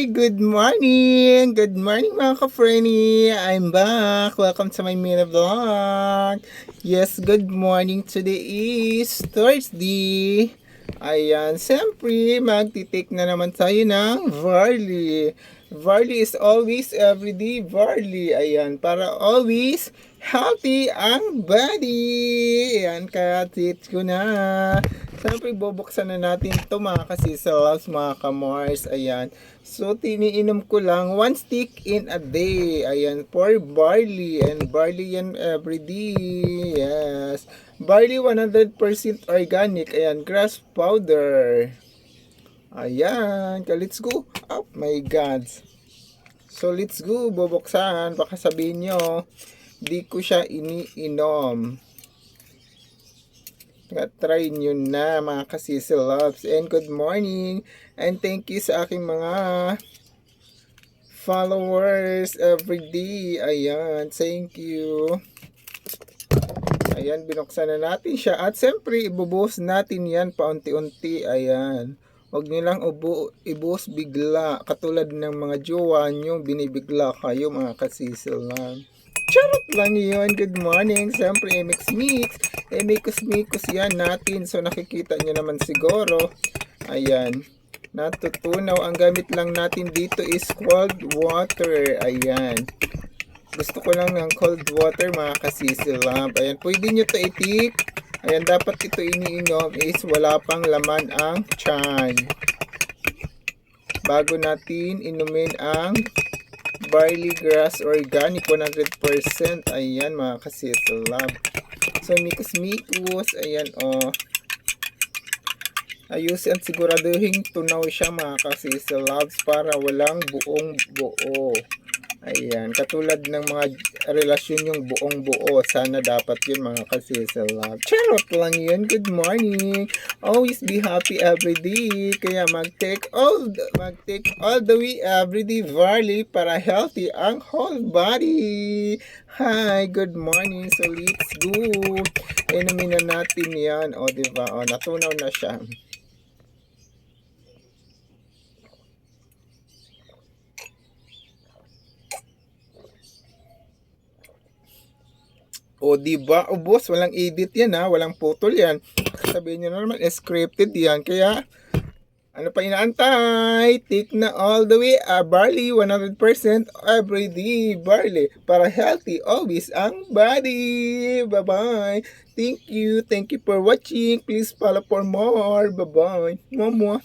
Good morning! Good morning mga ka-Fernie! I'm back! Welcome to my mini vlog! Yes, good morning! Today is Thursday! Ayan, siyempre, magtitake na naman tayo ng Varley. Varley is always everyday Varley. Ayan, para always healthy ang body. Ayan, katit ko na. Siyempre, bubuksan na natin ito mga kasisals, mga kamars. Ayan. So, tiniinom ko lang 1 stick in a day. Ayan, for barley. And barley yan everyday. Yes. Barley 100% organic. Ayan, grass powder. Ayan, let's go. Oh my God. So, let's go. Bubuksan. Baka sabihin nyo, di ko siya iniinom. Try nyo na mga kasisel loves. And good morning. And thank you sa aking mga followers everyday. Ayan, thank you. Ayan, binuksan na natin siya. At siyempre, ibubuhos natin yan paunti-unti. Ayan. Huwag nyo lang ibuhos bigla. Katulad ng mga jowa nyo, binibigla kayo mga kasisel lang. Charot lang yun. Good morning. Siyempre, mix-mix. Mikos-mikos yan natin. So, nakikita nyo naman siguro. Ayan. Natutunaw. Ang gamit lang natin dito is cold water. Ayan. Gusto ko lang ng cold water mga kasisil lamp. Ayan. Pwede nyo to itik. Ayan. Dapat ito iniinom is wala pang laman ang tiyan. Bago natin inumin ang barley grass organic 100%. Ayan mga kasisil lamp. So, mikos-mikos. Ayan, oh. Ayusin at siguraduhin tunaw siya mga kasisel loves para walang buong buo. Ayan. Katulad ng mga relasyon yung buong buo. Sana dapat yun mga kasisel loves. Charot lang yun. Good morning. Always be happy every day. Kaya mag-take all the way every day barley para healthy ang whole body. Hi, good morning. So, let's go. Inumin na natin yan. O, diba? O, natunaw na siya. O, diba? O, boss, walang edit yan ha. Walang putol yan. Sabihin nyo na naman, scripted yan. Kaya, ano pa inaantay? Take na all the way barley, 100% everyday barley para healthy always ang body. Bye-bye. Thank you. Thank you for watching. Please follow for more. Bye-bye. Mwah-mwah.